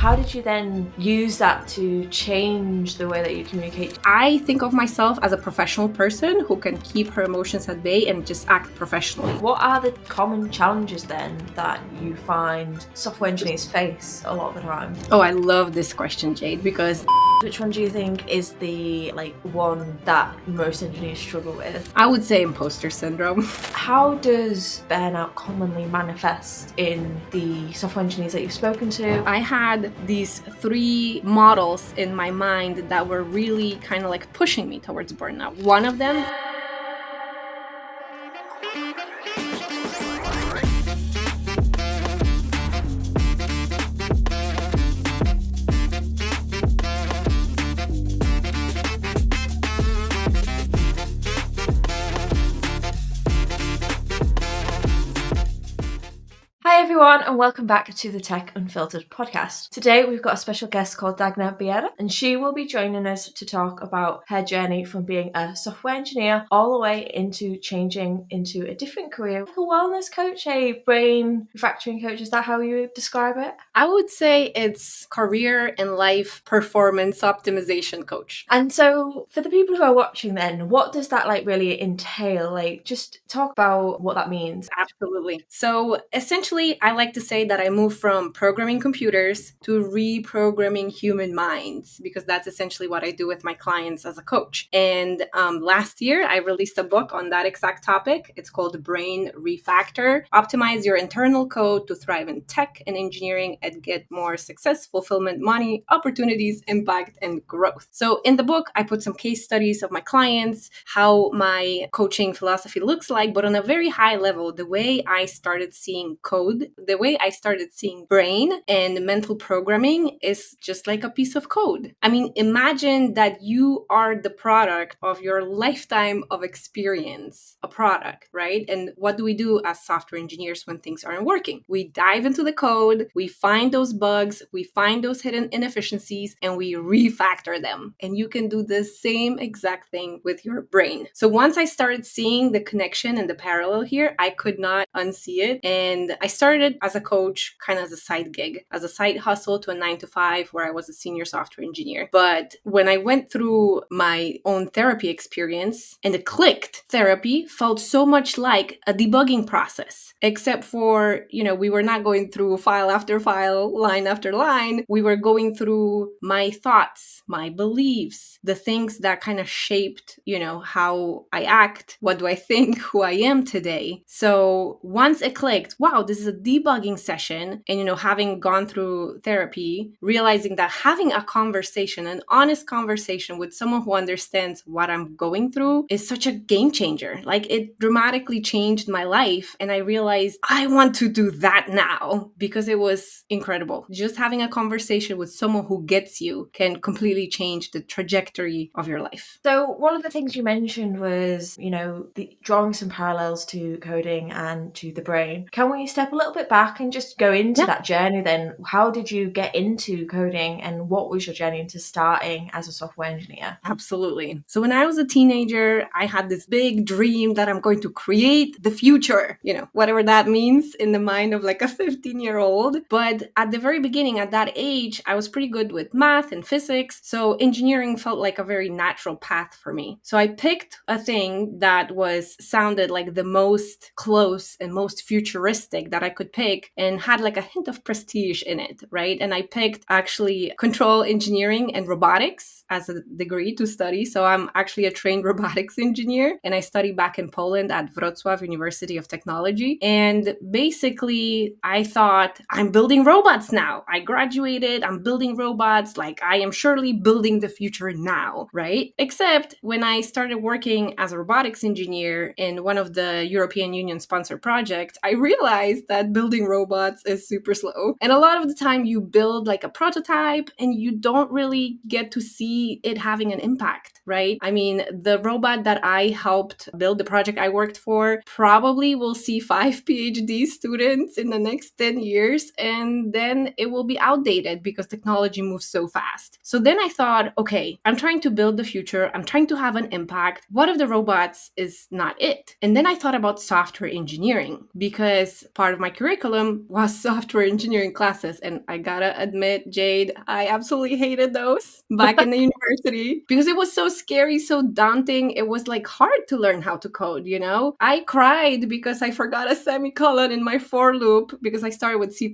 How did you then use that to change the way that you communicate? I think of myself as a professional person who can keep her emotions at bay and just act professionally. What are the common challenges then that you find software engineers face a lot of the time? Oh, I love this question, Jade, because which one do you think is the one that most engineers struggle with? I would say imposter syndrome. How does burnout commonly manifest in the software engineers that you've spoken to? I had these 3 models in my mind that were really kind of like pushing me towards burnout. One of them Hi everyone, and welcome back to the Tech Unfiltered Podcast. Today we've got a special guest called Dagna Bieda, and she will be joining us to talk about her journey from being a software engineer all the way into changing into a different career, like a wellness coach, a brain refactoring coach. Is that how you would describe it? I would say it's career and life performance optimization coach. And so for the people who are watching then, what does that really entail? Just talk about what that means. Absolutely. So essentially, I like to say that I moved from programming computers to reprogramming human minds, because that's essentially what I do with my clients as a coach. And last year, I released a book on that exact topic. It's called Brain Refactor. Optimize your internal code to thrive in tech and engineering and get more success, fulfillment, money, opportunities, impact, and growth. So in the book, I put some case studies of my clients, how my coaching philosophy looks like, but on a very high level, the way I started seeing code, the way I started seeing brain and mental programming is just like a piece of code. I mean, imagine that you are the product of your lifetime of experience, a product, right? And what do we do as software engineers when things aren't working? We dive into the code, we find those bugs, we find those hidden inefficiencies, and we refactor them. And you can do the same exact thing with your brain. So once I started seeing the connection and the parallel here, I could not unsee it. And I started as a coach, kind of as a side gig, as a side hustle to a 9-to-5 where I was a senior software engineer. But when I went through my own therapy experience and it clicked, therapy felt so much like a debugging process, except for, we were not going through file after file, line after line. We were going through my thoughts, my beliefs, the things that kind of shaped, how I act, what do I think, who I am today. So once it clicked, wow, this is a debugging session. And, having gone through therapy, realizing that having a conversation, an honest conversation with someone who understands what I'm going through is such a game changer. It dramatically changed my life. And I realized I want to do that now because it was incredible. Just having a conversation with someone who gets you can completely change the trajectory of your life. So one of the things you mentioned was, drawing some parallels to coding and to the brain. Can we step a little bit back and just go into that journey then? How did you get into coding and what was your journey into starting as a software engineer? Absolutely. So when I was a teenager, I had this big dream that I'm going to create the future, whatever that means in the mind of like a 15-year-old. But at the very beginning, at that age, I was pretty good with math and physics. So engineering felt like a very natural path for me. So I picked a thing that sounded like the most close and most futuristic that I could pick and had like a hint of prestige in it, right? And I picked actually control engineering and robotics as a degree to study. So I'm actually a trained robotics engineer and I study back in Poland at Wrocław University of Technology. And basically I thought, I'm building robots now. I graduated, I'm building robots, I am surely building the future now, right? Except when I started working as a robotics engineer in one of the European Union sponsored projects, I realized that building robots is super slow. And a lot of the time you build like a prototype and you don't really get to see it having an impact, right? I mean, the robot that I helped build, the project I worked for, probably will see 5 PhD students in the next 10 years, and then it will be outdated because technology moves so fast. So then I thought, okay, I'm trying to build the future. I'm trying to have an impact. What if the robots is not it? And then I thought about software engineering because part of my curriculum curriculum was software engineering classes. And I gotta admit, Jade, I absolutely hated those back in the university because it was so scary, so daunting. It was like hard to learn how to code, you know? I cried because I forgot a semicolon in my for loop because I started with C++.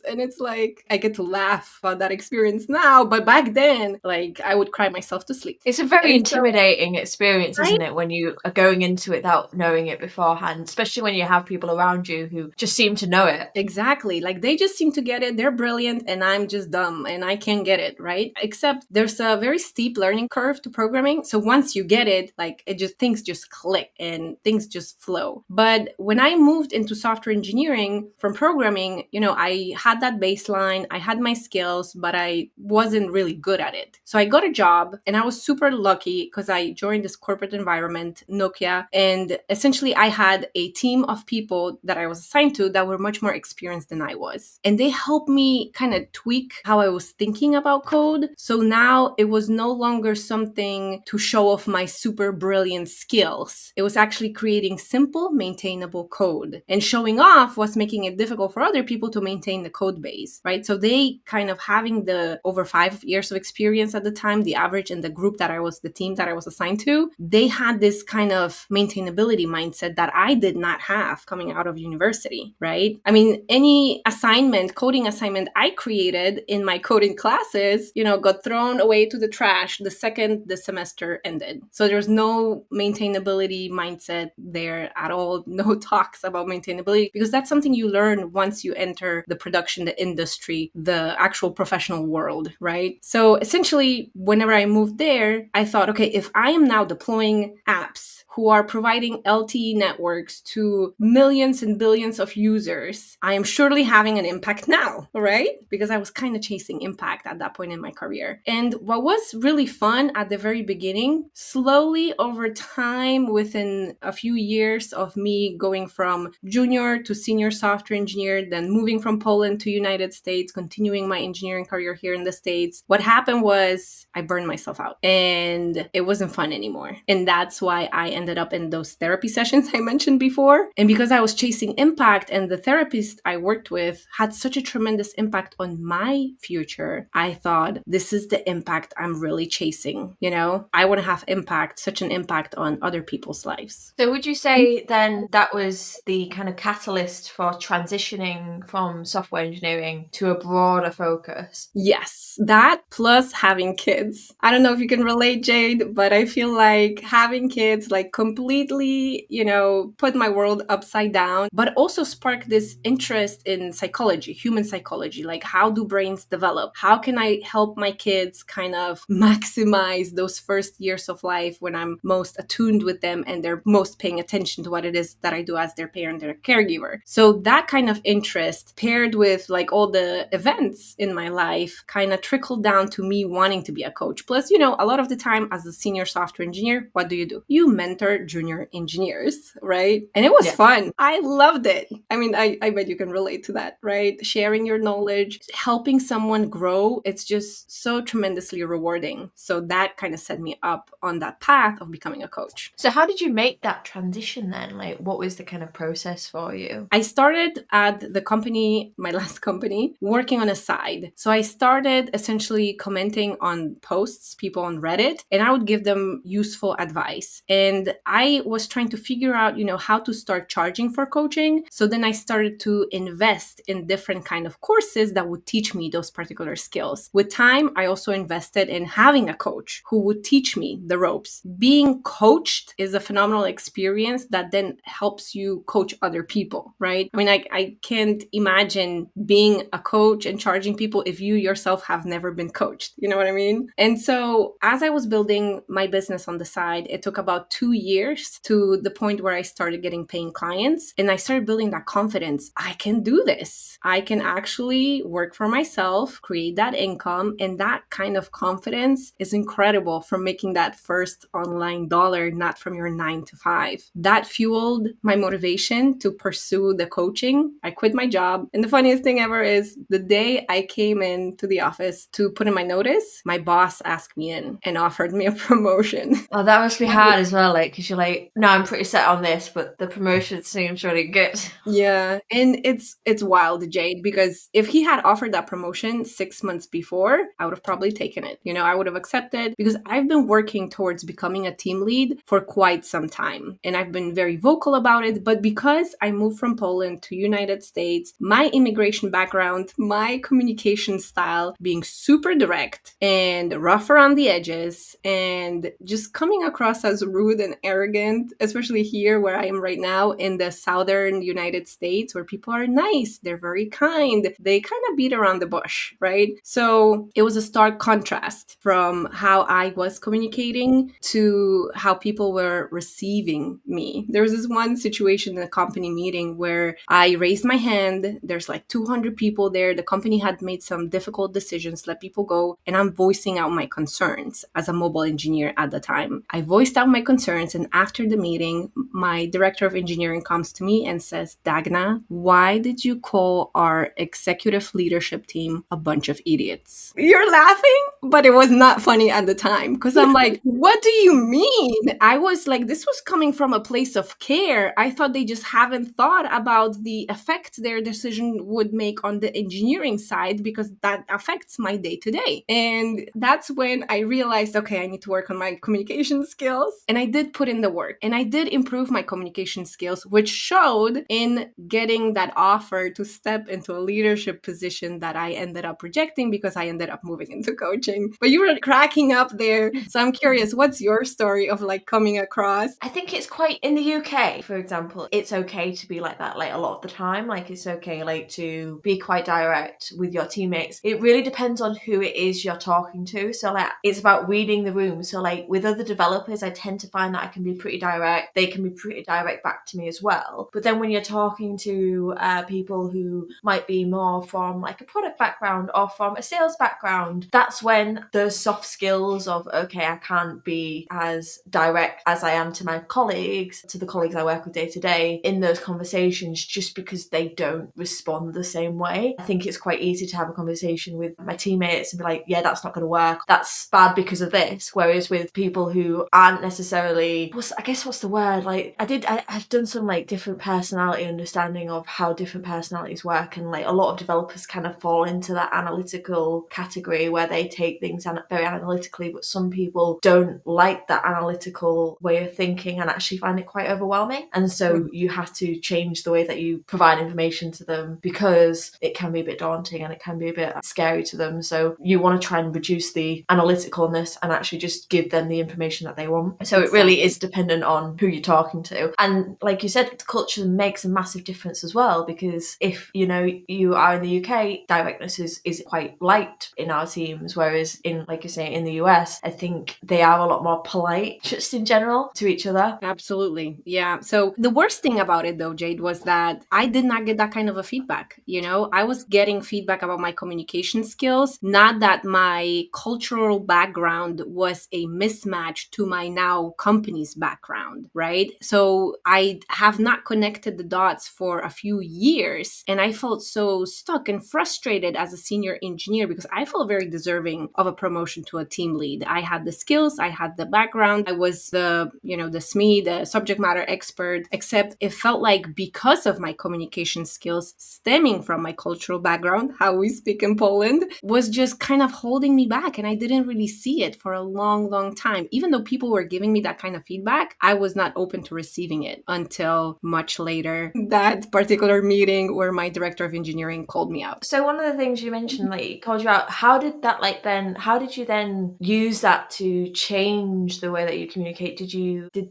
And it's like, I get to laugh about that experience now. But back then, like, I would cry myself to sleep. It's a very And so- intimidating experience, isn't it, when you are going into it without knowing it beforehand, especially when you have people around you who just seem to know it. Exactly. Like they just seem to get it. They're brilliant and I'm just dumb and I can't get it, right? Except there's a very steep learning curve to programming. So once you get it, like things just click and things just flow. But when I moved into software engineering from programming, you know, I had that baseline, I had my skills, but I wasn't really good at it. So I got a job and I was super lucky because I joined this corporate environment, Nokia, and essentially I had a team of people that I was assigned to that were much more experienced than I was. And they helped me kind of tweak how I was thinking about code. So now it was no longer something to show off my super brilliant skills. It was actually creating simple, maintainable code. And showing off was making it difficult for other people to maintain the code base, right? So they kind of having the over 5 years of experience at the time, the average in the group that I was, the team that I was assigned to, they had this kind of maintainability mindset that I did not have coming out of university, right? I mean, any assignment, coding assignment I created in my coding classes, you know, got thrown away to the trash the second the semester ended. So there's no maintainability mindset there at all, no talks about maintainability, because that's something you learn once you enter the production, the industry, the actual professional world, right? So essentially, whenever I moved there, I thought, okay, if I am now deploying apps who are providing LTE networks to millions and billions of users, I am surely having an impact now, right? Because I was kind of chasing impact at that point in my career. And what was really fun at the very beginning, slowly over time, within a few years of me going from junior to senior software engineer, then moving from Poland to United States, continuing my engineering career here in the States, what happened was I burned myself out and it wasn't fun anymore. And that's why I ended up in those therapy sessions I mentioned before. And because I was chasing impact and the therapist I worked with had such a tremendous impact on my future, I thought, this is the impact I'm really chasing. You know, I want to have impact, such an impact on other people's lives. So would you say then that was the kind of catalyst for transitioning from software engineering to a broader focus? Yes, that plus having kids. I don't know if you can relate, Jade, but I feel like having kids like completely, you know, put my world upside down, but also sparked this interest in psychology, human psychology. Like, how do brains develop? How can I help my kids kind of maximize those first years of life when I'm most attuned with them and they're most paying attention to what it is that I do as their parent or caregiver? So that kind of interest paired with like all the events in my life kind of trickled down to me wanting to be a coach. Plus, you know, a lot of the time as a senior software engineer, what do? You mentor junior engineers, right? And it was fun. I loved it. I mean, I bet you can relate to that, right? Sharing your knowledge, helping someone grow, it's just so tremendously rewarding. So that kind of set me up on that path of becoming a coach. So how did you make that transition then? Like, what was the kind of process for you? I started at the company, my last company, working on a side. So I started essentially commenting on posts, people on Reddit, and I would give them useful advice. And I was trying to figure out, you know, how to start charging for coaching. So then I started to invest in different kind of courses that would teach me those particular skills. With time, I also invested in having a coach who would teach me the ropes. Being coached is a phenomenal experience that then helps you coach other people, right? I mean, I can't imagine being a coach and charging people if you yourself have never been coached. You know what I mean? And so as I was building my business on the side, it took about 2 years to the point where I started getting paying clients and I started building that confidence. I can do this. I can actually work for myself, create that income, and that kind of confidence is incredible from making that first online dollar, not from your 9 to 5. That fueled my motivation to pursue the coaching. I quit my job. And the funniest thing ever is the day I came into the office to put in my notice, my boss asked me in and offered me a promotion. Oh, that must be hard as well. Like, right? Because you're like, no, I'm pretty set on this, but the promotion seems really good. Yeah, and it's wild, Jade, because if he had offered that promotion 6 months before, I would have probably taken it. I would have accepted because I've been working towards becoming a team lead for quite some time, and I've been very vocal about it. But because I moved from Poland to United States, my immigration background, my communication style being super direct and rough around the edges, and just coming across as rude and arrogant, especially here where I am right now in the southern United States, where people are nice, they're very kind, they kind of beat around the bush, right? So it was a stark contrast from how I was communicating to how people were receiving me. There was this one situation in a company meeting where I raised my hand. There's like 200 people there. The company had made some difficult decisions, let people go, and I'm voicing out my concerns as a mobile engineer at the time. I voiced out my concerns, and after the meeting, my director of engineering comes to me and says, Dagna, why did you call our executive leadership team a bunch of idiots? You're laughing, but it was not funny at the time because I'm like, what do you mean? I was like, this was coming from a place of care. I thought they just haven't thought about the effect their decision would make on the engineering side because that affects my day to day. And that's when I realized, okay, I need to work on my communication skills. And I did put in the work and I did improve my communication skills, which showed in getting that offer to step into a leadership position that I ended up rejecting because I ended up moving into coaching. But you were cracking up there. So I'm curious, what's your story of like coming across? I think it's quite, in the UK, for example, it's okay to be like that, like a lot of the time. Like it's okay, like to be quite direct with your teammates. It really depends on who it is you're talking to. So like, it's about reading the room. So like with other developers, I tend to find that I can be pretty direct. They can be pretty direct back to me as well. But then when you're talking to people who might be more from like a product background or from a sales background, that's when those soft skills of, okay, I can't be as direct as I am to my colleagues, to the colleagues I work with day to day in those conversations, just because they don't respond the same way. I think it's quite easy to have a conversation with my teammates and be like, yeah, that's not going to work. That's bad because of this. Whereas with people who aren't necessarily, what's the word? Like I've done some like different personality understanding of how different personalities work. And like a lot of developers kind of fall into that analytical category where they take things very analytically, but some people don't like that analytical way of thinking and actually find it quite overwhelming. And so you have to change the way that you provide information to them because it can be a bit daunting and it can be a bit scary to them. So you want to try and reduce the analyticalness and actually just give them the information that they want. So It really is dependent on who you're talking to. And like you said, the culture makes a massive difference as well, because if you are in the UK, directness is quite light in our teams, whereas in, like you say, in the US, I think they are a lot more polite just in general to each other. Absolutely. Yeah. So the worst thing about it though, Jade, was that I did not get that kind of a feedback. I was getting feedback about my communication skills, not that my cultural background was a mismatch to my now company's background, right? So I have not connected the dots for a few years, and I felt so stuck and frustrated as a senior engineer because I felt very deserving of a promotion to a team lead. I had the skills, I had the background, I was the SME, the subject matter expert, except it felt like because of my communication skills stemming from my cultural background, how we speak in Poland, was just kind of holding me back. And I didn't really see it for a long, long time. Even though people were giving me that kind of feedback, I was not open to receiving it until much later. That particular meeting where my director of engineering called me out. So one of the things you mentioned, like, he called you out, how did you then use that to change the way that you communicate?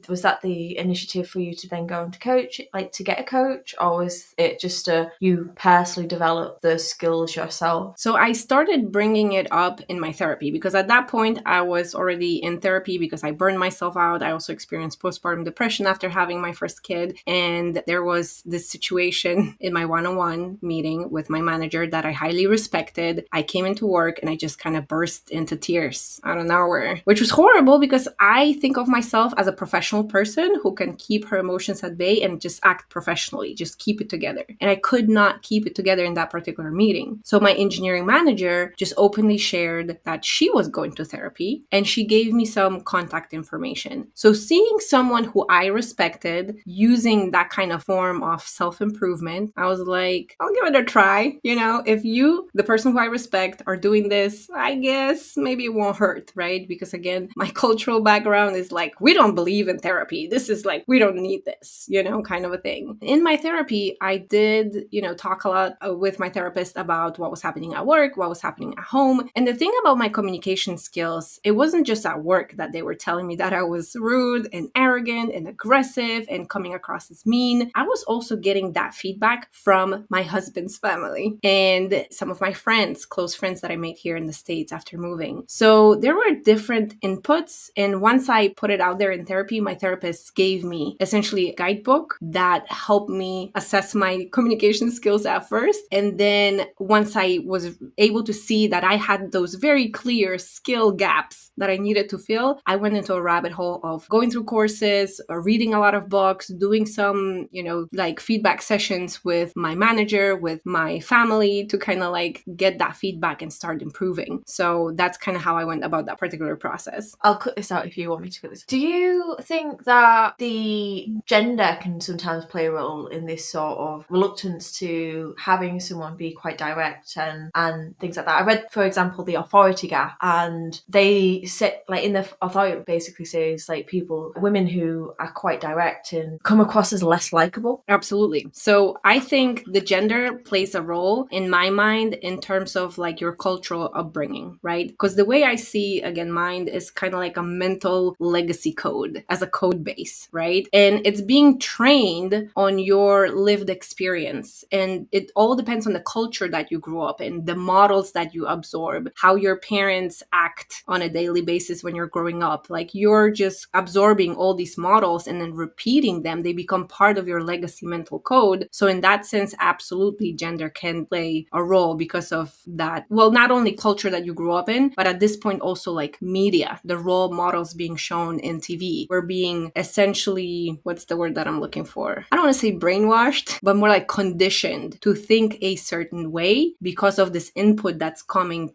Was that the initiative for you to then go into coach, like to get a coach, or was it just you personally develop the skills yourself? So I started bringing it up in my therapy because at that point I was already in therapy because I burned myself out. I also experienced postpartum depression transition after having my first kid. And there was this situation in my one-on-one meeting with my manager that I highly respected. I came into work and I just kind of burst into tears out of nowhere, which was horrible because I think of myself as a professional person who can keep her emotions at bay and just act professionally, just keep it together. And I could not keep it together in that particular meeting. So my engineering manager just openly shared that she was going to therapy and she gave me some contact information. So seeing someone who I respected using that kind of form of self-improvement, I was like, I'll give it a try. If you, the person who I respect, are doing this, I guess maybe it won't hurt, right? Because again, my cultural background is like, we don't believe in therapy. This is like, we don't need this, kind of a thing. In my therapy, I did, talk a lot with my therapist about what was happening at work, what was happening at home. And the thing about my communication skills, it wasn't just at work that they were telling me that I was rude and arrogant and aggressive and coming across as mean. I was also getting that feedback from my husband's family and some of my friends, close friends that I made here in the States after moving. So there were different inputs. And once I put it out there in therapy, my therapist gave me essentially a guidebook that helped me assess my communication skills at first. And then once I was able to see that I had those very clear skill gaps that I needed to fill, I went into a rabbit hole of going through courses, reading a lot of books, doing some, like feedback sessions with my manager, with my family to kind of like get that feedback and start improving. So that's kind of how I went about that particular process. I'll cut this out if you want me to cut this. Do you think that the gender can sometimes play a role in this sort of reluctance to having someone be quite direct and things like that? I read, for example, The Authority Gap, and they say, like, in the authority basically says like women who are quite direct and come across as less likable. Absolutely. So I think the gender plays a role in my mind in terms of like your cultural upbringing, right? Because the way I see, again, mind is kind of like a mental legacy code as a code base, right? And it's being trained on your lived experience. And it all depends on the culture that you grew up in, the models that you absorb, how your parents act on a daily basis when you're growing up. Like you're just absorbing all these models and then repeating them. They become part of your legacy mental code. So in that sense, absolutely gender can play a role because of that. Well, not only culture that you grew up in, but at this point also like media, the role models being shown in TV. We're being essentially, what's the word that I'm looking for? I don't want to say brainwashed, but more like conditioned to think a certain way because of this input that's coming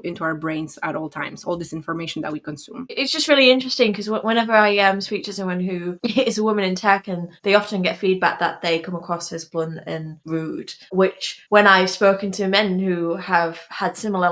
into our brains at all times, all this information that we consume. It's just really interesting because whenever I speak to someone who is a woman in tech, and they often get feedback that they come across as blunt and rude, which when I've spoken to men who have had similar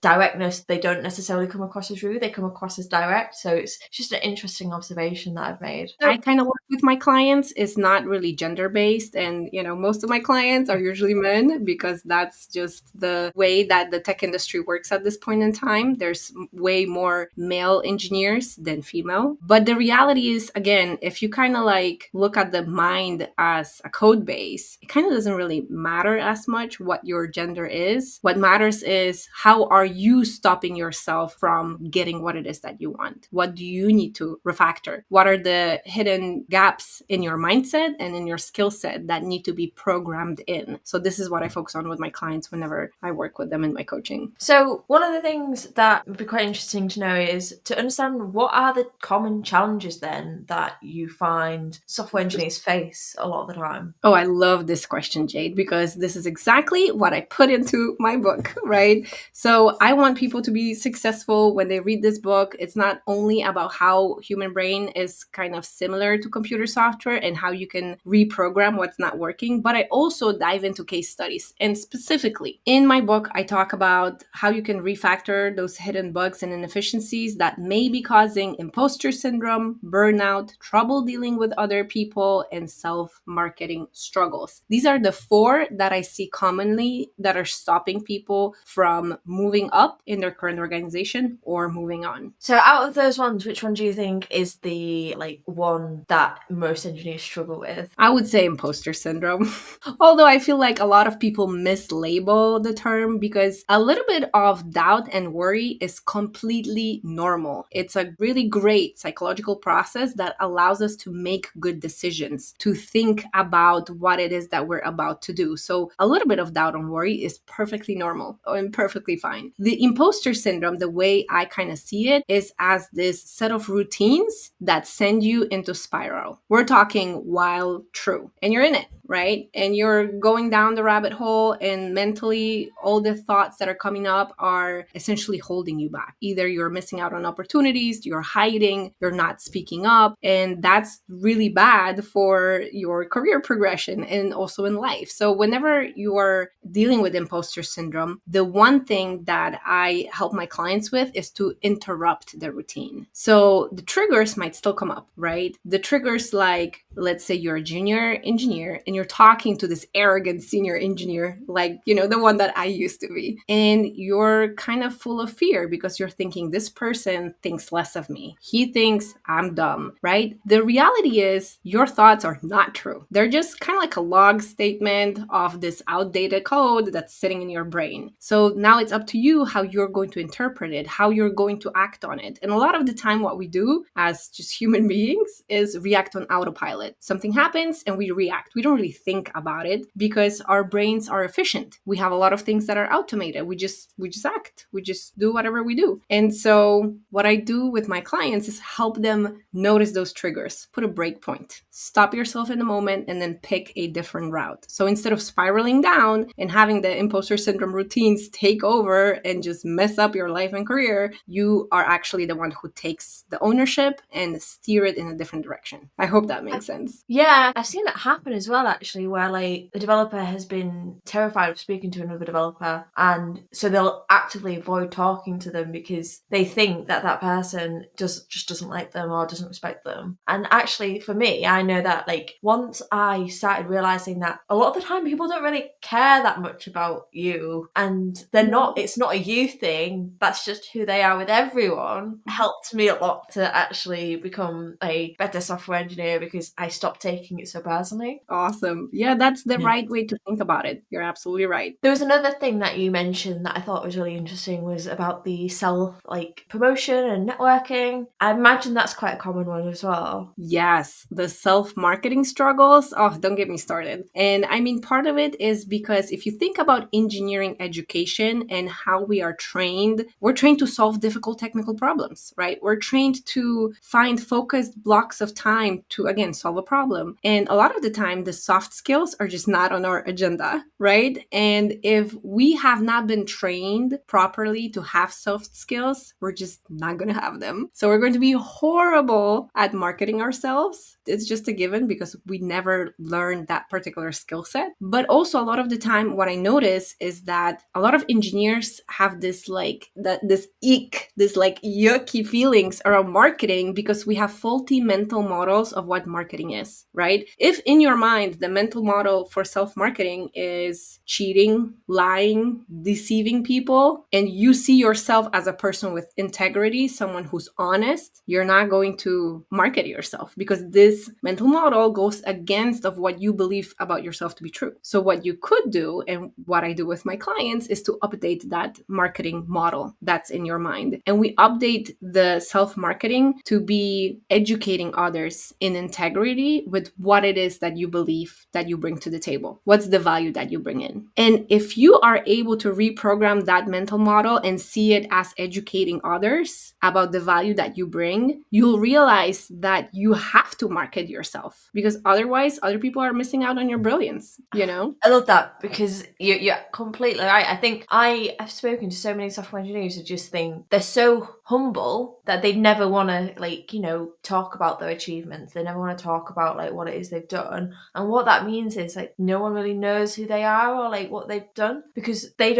directness, they don't necessarily come across as rude, they come across as direct. So it's just an interesting observation that I've made. I kind of work with my clients. It's not really gender based, and most of my clients are usually men because that's just the way that the tech industry works at this point in time. There's way more male engineers than female. But the reality is, again, if you kind of like look at the mind as a code base, it kind of doesn't really matter as much what your gender is. What matters is how are you stopping yourself from getting what it is that you want? What do you need to refactor? What are the hidden gaps in your mindset and in your skill set that need to be programmed in? So this is what I focus on with my clients whenever I work with them in my coaching. So one of the things that would be quite interesting to know is to understand what are the common challenges then that you find software engineers face a lot of the time? Oh, I love this question, Jade, because this is exactly what I put into my book, right? So I want people to be successful when they read this book. It's not only about how human brain is kind of similar to computer software and how you can reprogram what's not working, but I also dive into case studies. And specifically in my book, I talk about how you can refactor those hidden bugs and inefficiencies that may be causing imposter syndrome, burnout, trouble dealing with other people, and self-marketing struggles. These are the 4 that I see commonly that are stopping people from moving up in their current organization or moving on. So out of those ones, which one do you think is the one that most engineers struggle with? I would say imposter syndrome. Although I feel like a lot of people mislabel the term because a little bit of doubt and worry is completely normal. It's a really great psychological process that that allows us to make good decisions, to think about what it is that we're about to do. So a little bit of doubt and worry is perfectly normal and perfectly fine. The imposter syndrome, the way I kind of see it, is as this set of routines that send you into spiral. We're talking while true, and you're in it, right? And you're going down the rabbit hole, and mentally all the thoughts that are coming up are essentially holding you back. Either you're missing out on opportunities, you're hiding, you're not speaking up, and that's really bad for your career progression and also in life. So whenever you are dealing with imposter syndrome, the one thing that I help my clients with is to interrupt the routine. So the triggers might still come up, right? The triggers, like, let's say you're a junior engineer and you're talking to this arrogant senior engineer, like, the one that I used to be, and you're kind of full of fear because you're thinking, this person thinks less of me. He thinks I'm dumb, right? The reality is your thoughts are not true. They're just kind of like a log statement of this outdated code that's sitting in your brain. So now it's up to you how you're going to interpret it, how you're going to act on it. And a lot of the time, what we do as just human beings is react on autopilot. Something happens and we react. We don't really think about it because our brains are efficient. We have a lot of things that are automated. We just act. We just do whatever we do. And so what I do with my clients is help them notice those triggers, put a break point, stop yourself in the moment, and then pick a different route. So instead of spiraling down and having the imposter syndrome routines take over and just mess up your life and career, you are actually the one who takes the ownership and steer it in a different direction. I hope that makes sense. Yeah, I've seen that happen as well, actually, where like the developer has been terrified of speaking to another developer, and so they'll actively avoid talking to them because they think that that person just doesn't like them or doesn't respect them. And actually, for me, I know that like once I started realizing that a lot of the time people don't really care that much about you, and they're not, it's not a you thing, that's just who they are with everyone, helped me a lot to actually become a better software engineer because I stopped taking it so personally. Awesome. Yeah, that's the right way to think about it. You're absolutely right. There was another thing that you mentioned that I thought was really interesting, was about the self promotion and networking. I imagine that's quite a common one as well. Yes, the self-marketing struggles. Oh, don't get me started. And I mean, part of it is because if you think about engineering education and how we are trained, we're trained to solve difficult technical problems, right? We're trained to find focused blocks of time to, again, solve a problem. And a lot of the time, the soft skills are just not on our agenda, right? And if we have not been trained properly to have soft skills, we're just not going to have them. So we're going to be horrible at marketing ourselves. It's just a given because we never learned that particular skill set. But also a lot of the time, what I notice is that a lot of engineers have this this yucky feelings around marketing because we have faulty mental models of what marketing is, right? If in your mind, the mental model for self-marketing is cheating, lying, deceiving people, and you see yourself as a person with integrity, someone who's honest, you're not going to market yourself because this mental model goes against of what you believe about yourself to be true. So what you could do, and what I do with my clients, is to update that marketing model that's in your mind. And we update the self-marketing to be educating others in integrity with what it is that you believe that you bring to the table. What's the value that you bring in? And if you are able to reprogram that mental model and see it as educating others about the value that you bring, you'll realize that you have to market yourself because otherwise other people are missing out on your brilliance, I love that because you're completely right. I think I have spoken to so many software engineers who just think they're so humble that they never want to talk about their achievements. They never want to talk about what it is they've done. And what that means is no one really knows who they are or what they've done because they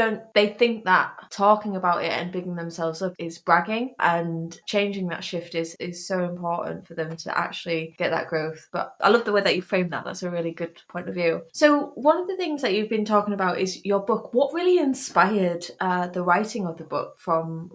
think that talking about it and bigging themselves up is bragging, and changing that shift is so important for them to actually get that growth. But I love the way that you frame that. That's a really good point of view. So one of the things that you've been talking about is your book. What really inspired the writing of the book from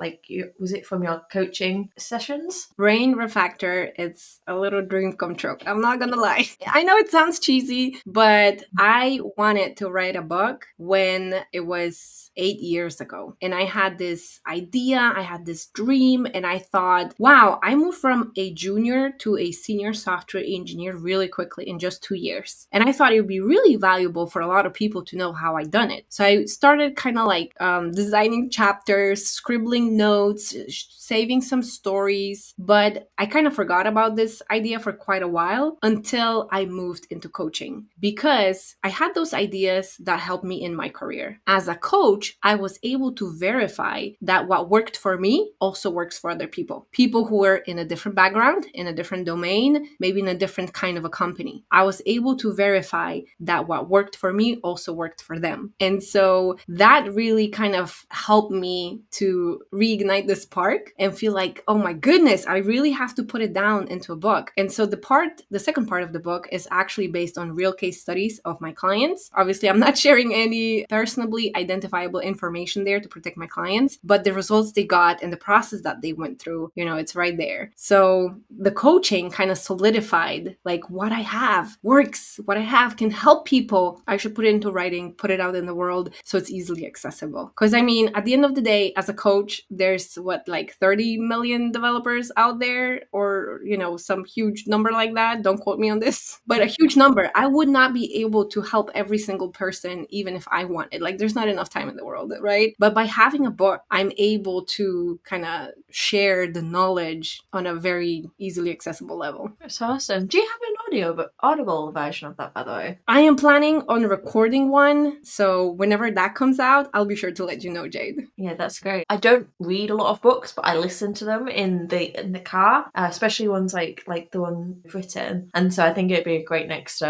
was it from your coaching sessions? Brain Refactor, it's a little dream come true. I'm not gonna lie. I know it sounds cheesy, but I wanted to write a book when it was 8 years ago. And I had this idea, I had this dream, and I thought, wow, I moved from a junior to a senior software engineer really quickly in just 2 years. And I thought it would be really valuable for a lot of people to know how I done it. So I started kind of like designing chapters, scribbling notes, saving some stories, but I kind of forgot about this idea for quite a while until I moved into coaching because I had those ideas that helped me in my career. As a coach, I was able to verify that what worked for me also works for other people. People who were in a different background, in a different domain, maybe in a different kind of a company. I was able to verify that what worked for me also worked for them. And so that really kind of helped me to reignite the spark and feel like, oh my goodness, I really have to put it down into a book. And so the second part of the book is actually based on real case studies of my clients. Obviously, I'm not sharing any personally identifiable information there to protect my clients, but the results they got and the process that they went through, it's right there. So the coaching kind of solidified like what I have works, what I have can help people. I should put it into writing, put it out in the world so it's easily accessible. Because I mean, at the end of the day, as a coach, there's like 30 million developers out there, or some huge number like that. Don't quote me on this, but a huge number. I would not be able to help every single person even if I wanted. Like there's not enough time in the world, right? But by having a book, I'm able to kind of share the knowledge on a very easily accessible level. That's awesome. Do you have an audible version of that, by the way? I am planning on recording one, so whenever that comes out, I'll be sure to let you know, Jade. Yeah, that's great. I don't read a lot of books, but I listen to them in the car, especially ones like the one you've written. And so I think it'd be a great next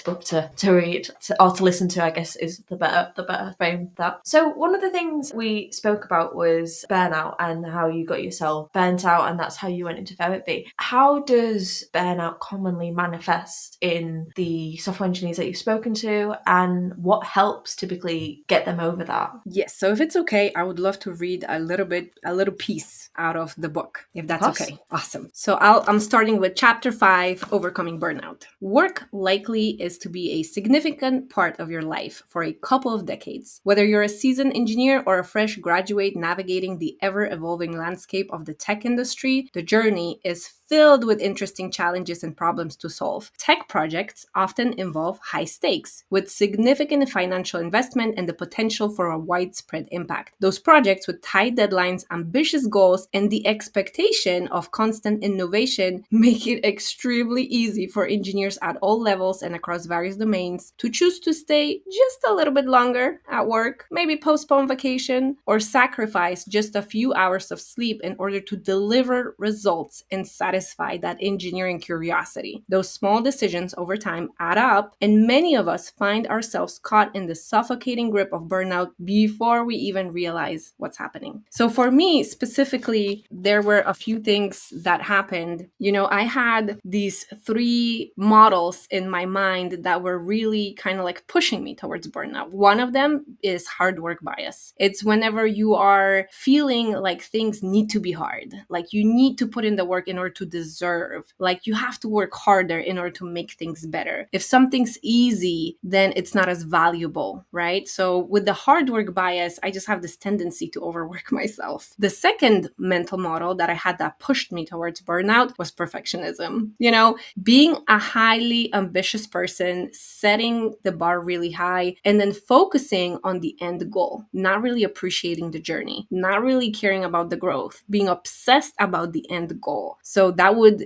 book to read or to listen to, I guess, is the better frame for that. So one of the things we spoke about was burnout and how you got yourself burnt out, and that's how you went into therapy. How does burnout commonly manifest in the software engineers that you've spoken to, and what helps typically get them over that? Yes, so if it's okay, I would love to read a little piece out of the book, if that's okay. Awesome. So I'm starting with chapter 5, Overcoming Burnout. Work likely is to be a significant part of your life for a couple of decades. Whether you're a seasoned engineer or a fresh graduate navigating the ever-evolving landscape of the tech industry, the journey is filled with interesting challenges and problems to solve. Tech projects often involve high stakes, with significant financial investment and the potential for a widespread impact. Those projects with tight deadlines, ambitious goals, and the expectation of constant innovation make it extremely easy for engineers at all levels and across various domains to choose to stay just a little bit longer at work, maybe postpone vacation, or sacrifice just a few hours of sleep in order to deliver results and satisfy that engineering curiosity. Those small decisions over time add up, and many of us find ourselves caught in the suffocating grip of burnout before we even realize what's happening. So for me specifically, there were a few things that happened. I had these 3 models in my mind that were really kind of like pushing me towards burnout. One of them is hard work bias. It's whenever you are feeling like things need to be hard, like you need to put in the work in order to deserve, like you have to work harder in order to make things better. If something's easy, then it's not as valuable, right? So with the hard work bias, I just have this tendency to overwork myself. The second mental model that I had that pushed me towards burnout was perfectionism. Being a highly ambitious person, setting the bar really high, and then focusing on the end goal, not really appreciating the journey, not really caring about the growth, being obsessed about the end goal. So that would,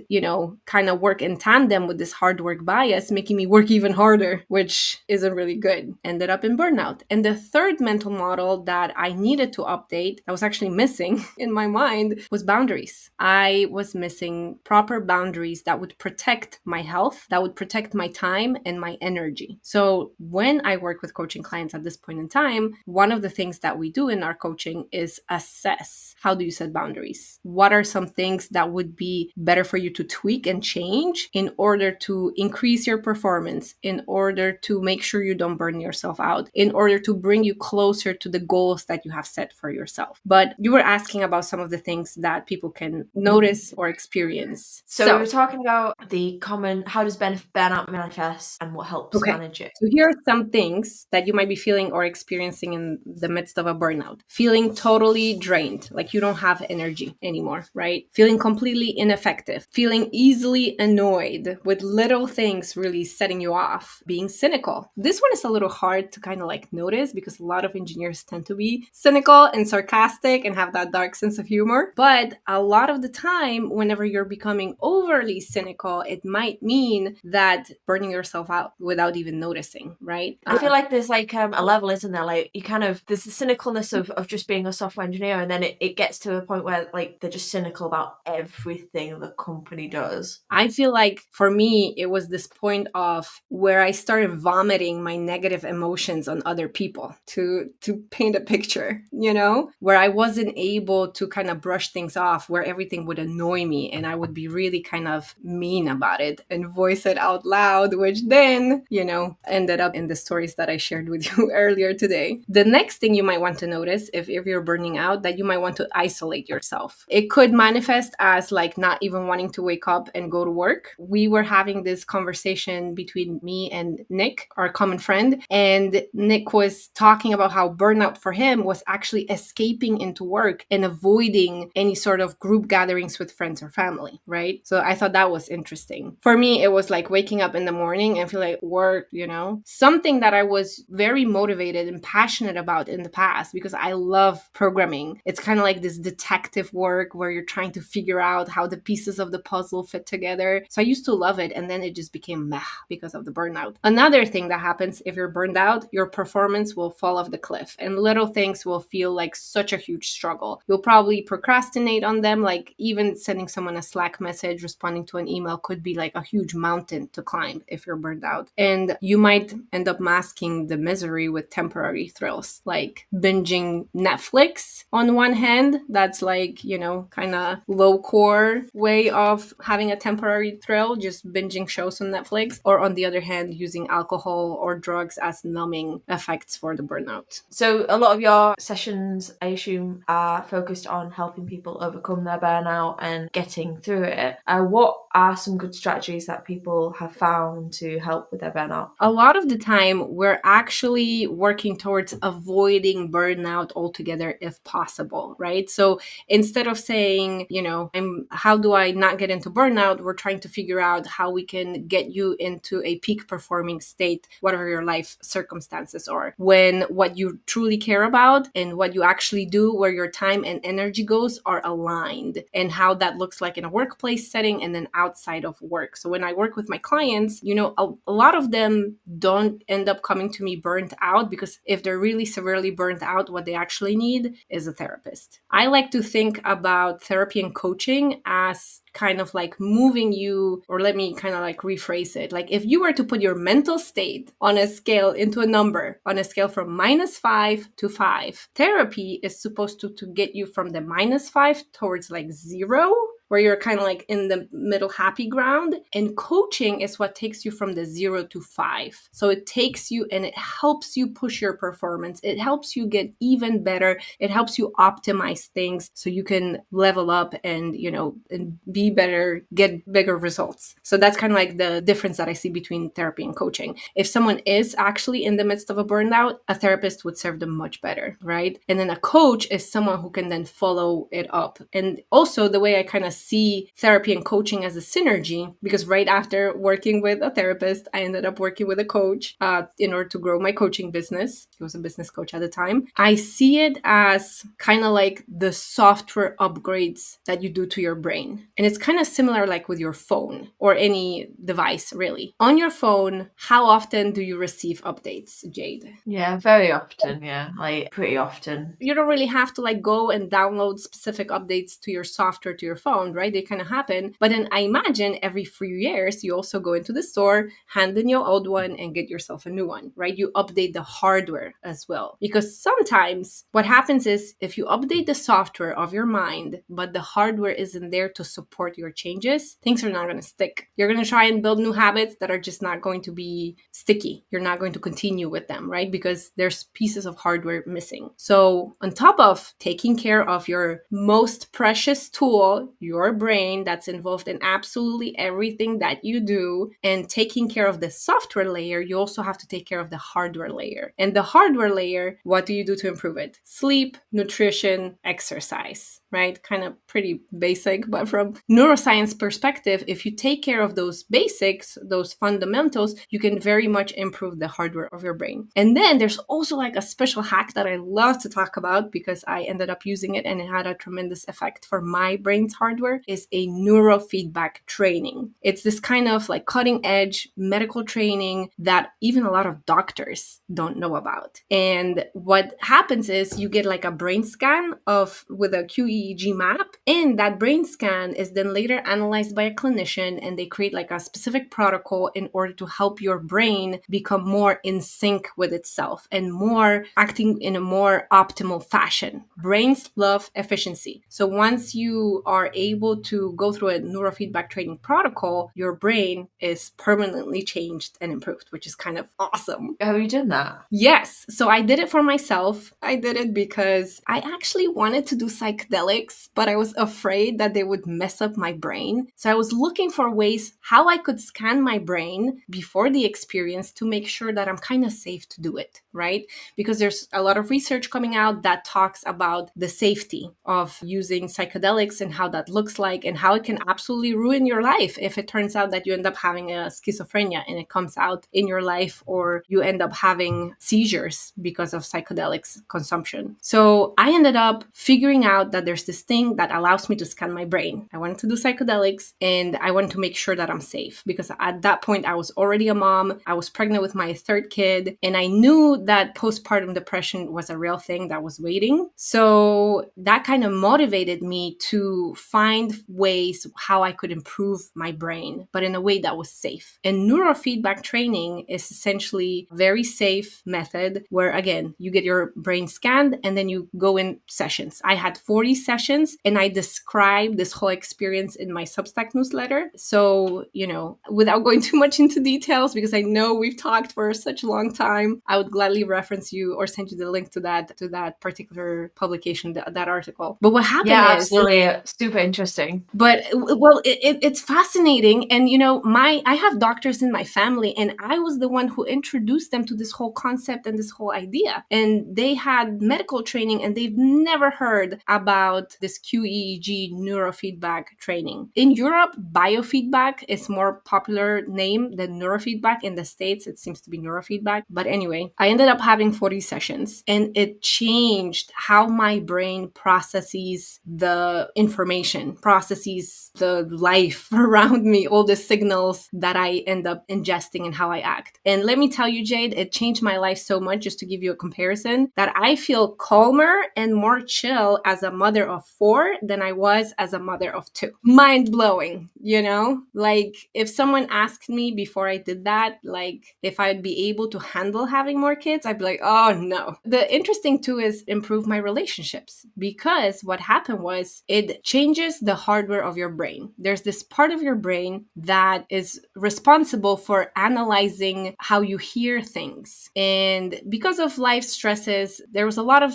kind of work in tandem with this hard work bias, making me work even harder, which isn't really good. Ended up in burnout. And the third mental model that I needed to update, that was actually missing in my mind, was boundaries. I was missing proper boundaries that would protect my health, that would protect my time and my energy. So when I work with coaching clients at this point in time, one of the things that we do in our coaching is assess, how do you set boundaries? What are some things that would be better for you to tweak and change in order to increase your performance, in order to make sure you don't burn yourself out, in order to bring you closer to the goals that you have set for yourself. But you were asking about some of the things that people can notice or experience. So we were talking about the common, how does burnout manifest and what helps manage it? So here are some things that you might be feeling or experiencing in the midst of a burnout. Feeling totally drained, like you don't have energy anymore, right? Feeling completely ineffective, feeling easily annoyed with little things really setting you off, being cynical. This one is a little hard to kind of like notice because a lot of engineers tend to be cynical and sarcastic and have that dark sense of humor. But a lot of the time, whenever you're becoming overly cynical, it might mean that burning yourself out without even noticing, right? I feel like there's like a level, isn't there? Like you kind of, there's the cynicalness of just being a software engineer, and then it gets to a point where like they're just cynical about everything the company does. I feel like for me, it was this point of where I started vomiting my negative emotions on other people to paint a picture, you know, where I wasn't able to kind of brush things off, where everything would annoy me and I would be really kind of mean about it and voice it out loud, which then, you know, ended up in the stories that I shared with you earlier today. The next thing you might want to notice if you're burning out, that you might want to isolate yourself. It could manifest as like not even wanting to wake up and go to work. We were having this conversation between me and Nick, our common friend, and Nick was talking about how burnout for him was actually escaping into work and avoiding any sort of group gatherings with friends or family, right? So I thought that was interesting. For me, it was like waking up in the morning and feel like work, you know, something that I was very motivated and passionate about in the past because I love programming. It's kind of like this detective work where you're trying to figure out how the pieces of the puzzle fit together. So I used to love it, and then it just became meh because of the burnout. Another thing that happens if you're burned out, your performance will fall off the cliff and little things will feel like such a huge struggle. You'll probably procrastinate on them, like even sending someone a Slack message, responding to an email could be like a huge mountain to climb if you're burned out. And you might end up masking the misery with temporary thrills, like binging Netflix on one hand. That's like, you know, kind of low core way of having a temporary thrill, just binging shows on Netflix. Or on the other hand, using alcohol or drugs as numbing effects for the burnout. So a lot of your sessions, I assume, are focused on helping people overcome their burnout and getting through it. What are some good strategies that people have found to help with their burnout? A lot of the time, we're actually working towards avoiding burnout altogether if possible, right? So instead of saying, you know, how do I not get into burnout? We're trying to figure out how we can get you into a peak performing state, whatever your life circumstances are, when what you truly care about and what you actually do, where your time and energy goes, are aligned, and how that looks like in a workplace setting and then outside of work. So when I work with my clients, you know, a lot of them don't end up coming to me burnt out, because if they're really severely burnt out, what they actually need is a therapist. I like to think about therapy and coaching as kind of like moving you, or let me kind of like rephrase it. Like if you were to put your mental state on a scale into a number, on a scale from -5 to 5, therapy is supposed to get you from the -5 towards like 0, where you're kind of like in the middle happy ground. And coaching is what takes you from the 0 to 5. So it takes you and it helps you push your performance. It helps you get even better. It helps you optimize things so you can level up and, you know, and be better, get bigger results. So that's kind of like the difference that I see between therapy and coaching. If someone is actually in the midst of a burnout, a therapist would serve them much better, right? And then a coach is someone who can then follow it up. And also the way I kind of see therapy and coaching as a synergy, because right after working with a therapist, I ended up working with a coach in order to grow my coaching business. He was a business coach at the time. I see it as kind of like the software upgrades that you do to your brain. And it's kind of similar like with your phone or any device, really. On your phone, how often do you receive updates, Jade? Yeah, very often. Yeah, like pretty often. You don't really have to like go and download specific updates to your software, to your phone, around, right? They kind of happen. But then I imagine every few years, you also go into the store, hand in your old one and get yourself a new one, right? You update the hardware as well. Because sometimes what happens is if you update the software of your mind, but the hardware isn't there to support your changes, things are not going to stick. You're going to try and build new habits that are just not going to be sticky. You're not going to continue with them, right? Because there's pieces of hardware missing. So on top of taking care of your most precious tool, your brain, that's involved in absolutely everything that you do, and taking care of the software layer, you also have to take care of the hardware layer. And the hardware layer, what do you do to improve it? Sleep, nutrition, exercise, right? Kind of pretty basic, but from neuroscience perspective, if you take care of those basics, those fundamentals, you can very much improve the hardware of your brain. And then there's also like a special hack that I love to talk about because I ended up using it and it had a tremendous effect for my brain's hardware, is a neurofeedback training. It's this kind of like cutting edge medical training that even a lot of doctors don't know about. And what happens is you get like a brain scan with a QEEG map, and that brain scan is then later analyzed by a clinician, and they create like a specific protocol in order to help your brain become more in sync with itself and more acting in a more optimal fashion. Brains love efficiency. So once you are able to go through a neurofeedback training protocol, your brain is permanently changed and improved, which is kind of awesome. Have you done that? Yes. So I did it for myself. I did it because I actually wanted to do psychedelics, but I was afraid that they would mess up my brain. So I was looking for ways how I could scan my brain before the experience to make sure that I'm kind of safe to do it, right? Because there's a lot of research coming out that talks about the safety of using psychedelics and how that looks like and how it can absolutely ruin your life if it turns out that you end up having a schizophrenia and it comes out in your life, or you end up having seizures because of psychedelics consumption. So I ended up figuring out that there's this thing that allows me to scan my brain. I wanted to do psychedelics and I wanted to make sure that I'm safe because at that point I was already a mom. I was pregnant with my third kid and I knew that postpartum depression was a real thing that was waiting. So that kind of motivated me to find ways how I could improve my brain, but in a way that was safe. And neurofeedback training is essentially a very safe method where, again, you get your brain scanned and then you go in sessions. I had 40 sessions and I described this whole experience in my Substack newsletter. So, without going too much into details, because I know we've talked for such a long time, I would gladly reference you or send you the link to that particular publication, that article. But what happened is... absolutely. Super interesting. But, well, it's fascinating. And, I have doctors in my family, and I was the one who introduced them to this whole concept and this whole idea. And they had medical training and they've never heard about this QEEG neurofeedback training. In Europe, biofeedback is more popular name than neurofeedback. In the States, it seems to be neurofeedback. But anyway, I ended up having 40 sessions and it changed how my brain processes the information, processes the life around me, all the signals that I end up ingesting and how I act. And let me tell you, Jade, it changed my life so much, just to give you a comparison, that I feel calmer and more chill as a mother of 4 than I was as a mother of 2. Mind blowing, Like if someone asked me before I did that, like if I'd be able to handle having more kids, I'd be like, oh no. The interesting too is improve my relationships, because what happened was it changes the hardware of your brain. There's this part of your brain that is responsible for analyzing how you hear things. And because of life stresses, there was a lot of,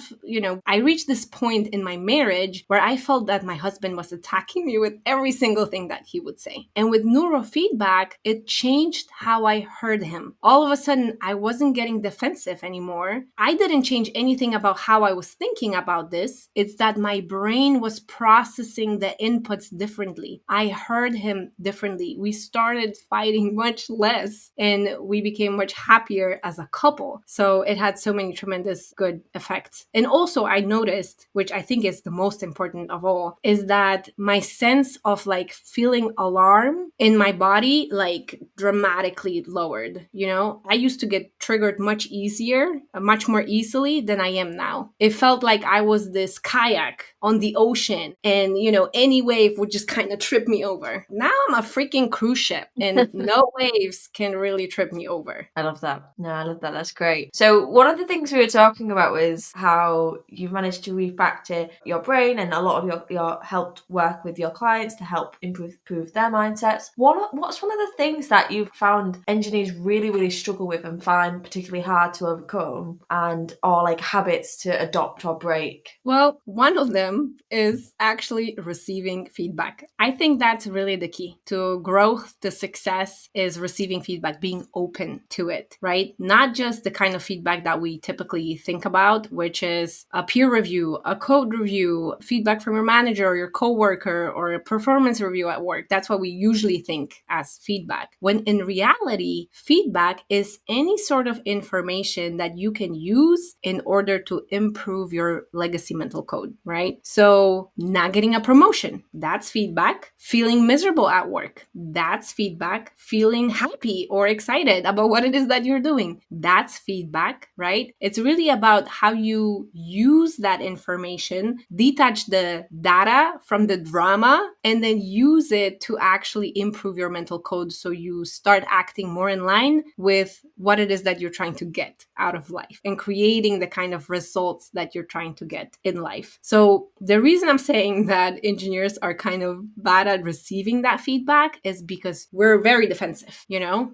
I reached this point in my marriage where I felt that my husband was attacking me with every single thing that he would say. And with neurofeedback, it changed how I heard him. All of a sudden, I wasn't getting defensive anymore. I didn't change anything about how I was thinking about this. It's that my brain was processing the inputs differently. I heard him differently. We started fighting much less and we became much happier as a couple. So it had so many tremendous good effects. And also I noticed, which I think is the most important of all, is that my sense of like feeling alarm in my body like dramatically lowered. I used to get triggered much easier, much more easily than I am now. It felt like I was this kayak on the ocean and, any wave would just kind of trip me over. Now I'm a freaking cruise ship and no waves can really trip me over. I love that. No, I love that. That's great. So one of the things we were talking about was how you've managed to refactor your brain, and a lot of your helped work with your clients to help improve their mindsets. What's one of the things that you've found engineers really, really struggle with and find particularly hard to overcome, or like habits to adopt or break? Well, one of them is actually receiving feedback. I think that's really the key to growth, to success, is receiving feedback, being open to it, right? Not just the kind of feedback that we typically think about, which is a peer review, a code review, feedback from your manager or your coworker, or a performance review at work. That's what we usually think as feedback. When in reality, feedback is any sort of information that you can use in order to improve your legacy mental code, right? So not getting a promotion, that's feedback. Feeling miserable at work, that's feedback. Feeling happy or excited about what it is that you're doing, that's feedback, right? It's really about how you use that information, detach the data from the drama, and then use it to actually improve your mental code so you start acting more in line with what it is that you're trying to get out of life and creating the kind of results that you're trying to get in life. So the reason I'm saying that engineers are kind of bad at receiving that feedback is because we're very defensive,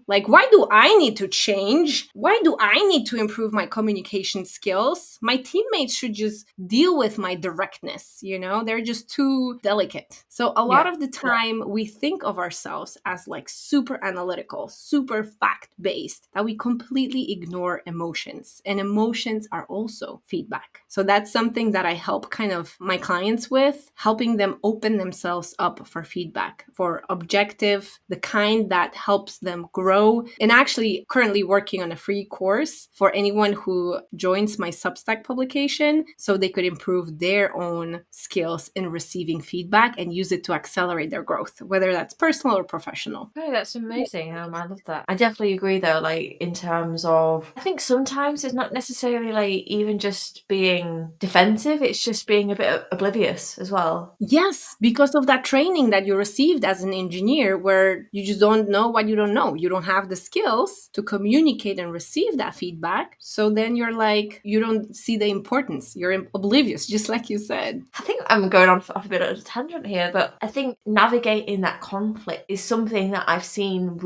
Like, why do I need to change? Why do I need to improve my communication skills? My teammates should just deal with my directness, They're just too delicate. So a lot of the time we think of ourselves as like super analytical, super fact-based, that we completely ignore emotions. And emotions are also feedback. So that's something that I help kind of my clients with, helping them open themselves up for feedback, for objective, the kind that helps them grow. And actually currently working on a free course for anyone who joins my Substack publication so they could improve their own skills in receiving feedback and use it to accelerate their growth, whether that's personal or professional. Oh, that's amazing. I love that. I definitely agree though, like in terms of, I think sometimes it's not necessarily like even just being defensive, it's just being a bit oblivious as well. Yes, because of that training that you received as an engineer where you just don't know what you don't know. You don't have the skills to communicate and receive that feedback. So then you're like, you don't see the importance. You're oblivious, just like you said. I think I'm going off a bit of a tangent here, but I think navigating that conflict is something that I've seen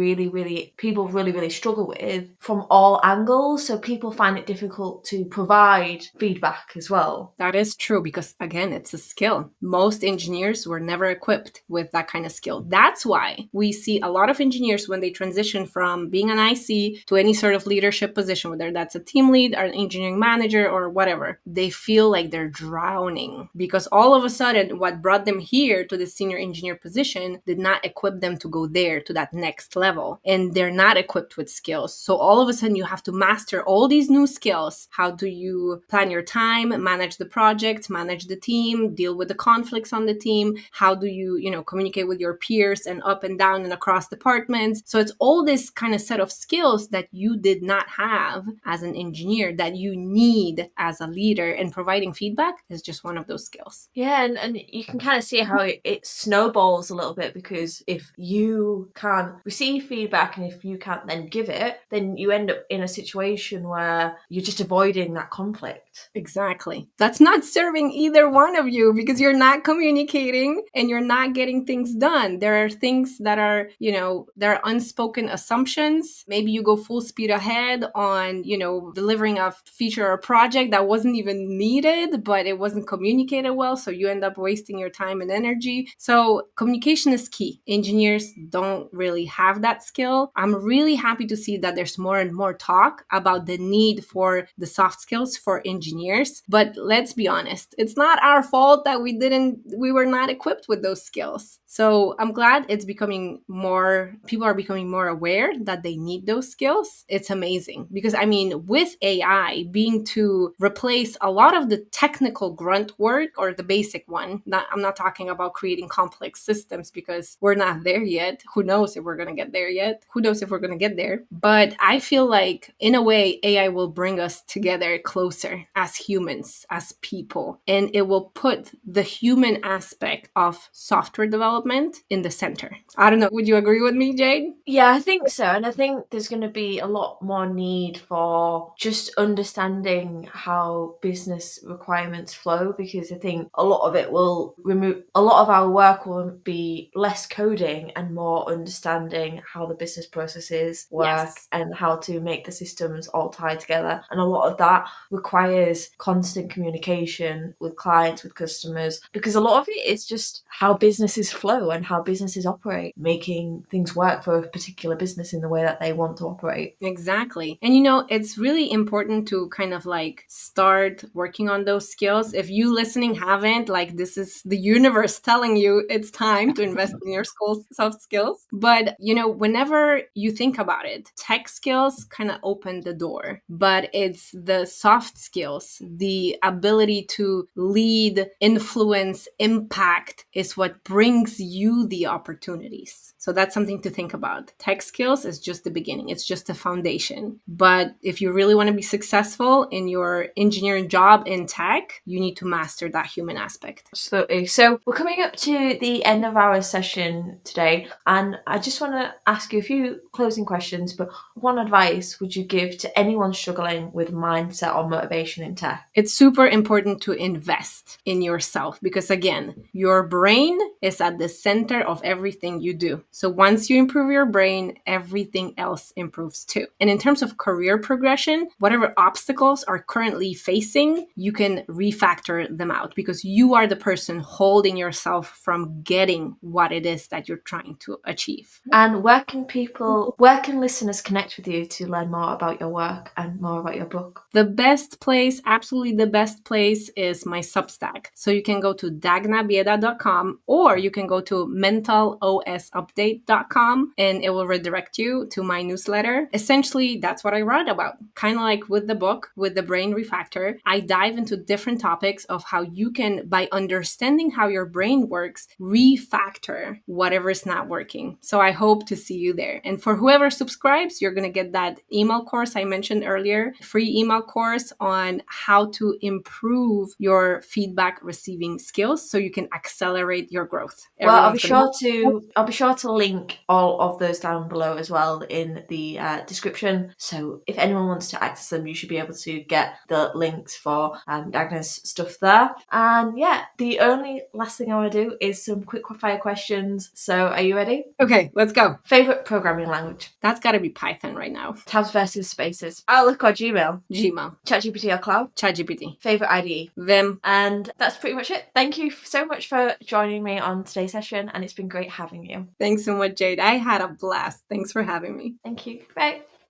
people really struggle with from all angles. So people find it difficult to provide feedback as well. That is true because, again, it's a skill. Most engineers were never equipped with that kind of skill. That's why we see a lot of engineers when they transition from being an IC to any sort of leadership position, whether that's a team lead or an engineering manager or whatever, they feel like they're drowning because all of a sudden what brought them here to the senior engineer position did not equip them to go there to that next level. And they're not equipped with skills. So all of a sudden you have to master all these new skills. How do you plan your time, manage the project, manage the team, deal with the conflicts on the team? How do you, communicate with your peers and up and down and across departments? So it's all this kind of set of skills that you did not have as an engineer that you need as a leader, and providing feedback is just one of those skills. Yeah, and you can kind of see how it snowballs a little bit, because if you can't receive feedback and if you can't then give it, then you end up in a situation where you're just avoiding that conflict. Exactly. That's not serving either one of you because you're not communicating and you're not getting things done. There are things that are, there are unspoken assumptions. Maybe you go full speed ahead on, delivering a feature or project that wasn't even needed, but it wasn't communicated well. So you end up wasting your time and energy. So communication is key. Engineers don't really have that skill. I'm really happy to see that there's more and more talk about the need for the soft skills for engineers engineers. But let's be honest, it's not our fault that we were not equipped with those skills. So I'm glad people are becoming more aware that they need those skills. It's amazing because with AI being to replace a lot of the technical grunt work or the basic one, I'm not talking about creating complex systems because we're not there yet. Who knows if we're going to get there yet? Who knows if we're going to get there? But I feel like in a way, AI will bring us together closer as humans, as people, and it will put the human aspect of software development in the center. I don't know. Would you agree with me, Jade? Yeah, I think so. And I think there's going to be a lot more need for just understanding how business requirements flow, because I think a lot of it will remove, a lot of our work will be less coding and more understanding how the business processes work. Yes. And how to make the systems all tie together. And a lot of that requires constant communication with clients, with customers, because a lot of it is just how businesses flow and how businesses operate, making things work for a particular business in the way that they want to operate. Exactly. And it's really important to kind of like start working on those skills. If you listening haven't, this is the universe telling you it's time to invest in your soft skills. But whenever you think about it, tech skills kind of open the door, but it's the soft skills, the ability to lead, influence, impact is what brings you the opportunities. So that's something to think about. Tech skills is just the beginning. It's just a foundation. But if you really want to be successful in your engineering job in tech, you need to master that human aspect. Absolutely. So we're coming up to the end of our session today, and I just want to ask you a few closing questions, but what advice would you give to anyone struggling with mindset or motivation in tech? It's super important to invest in yourself because, again, your brain is at the center of everything you do. So once you improve your brain, everything else improves too. And in terms of career progression, whatever obstacles are currently facing, you can refactor them out because you are the person holding yourself from getting what it is that you're trying to achieve. And where can listeners connect with you to learn more about your work and more about your book? The best place, absolutely the best place, is my Substack. So you can go to dagnabieda.com or you can go to mentalosupdate.com and it will redirect you to my newsletter. Essentially, that's what I write about. Kind of like with the book, with the brain refactor, I dive into different topics of how you can, by understanding how your brain works, refactor whatever is not working. So I hope to see you there. And for whoever subscribes, you're going to get that email course I mentioned earlier, free email course on how to improve your feedback receiving skills so you can accelerate your growth. Well, I'll be sure to link all of those down below as well in the description. So if anyone wants to access them, you should be able to get the links for Dagna's stuff there. And yeah, the only last thing I want to do is some quick fire questions. So are you ready? Okay, let's go. Favorite programming language? That's got to be Python right now. Tabs versus spaces. Outlook or Gmail? Gmail. ChatGPT or Cloud? ChatGPT. Favorite IDE? Vim. And that's pretty much it. Thank you so much for joining me on today's session, and it's been great having you. Thanks so much, Jade. I had a blast. Thanks for having me. Thank you. Bye.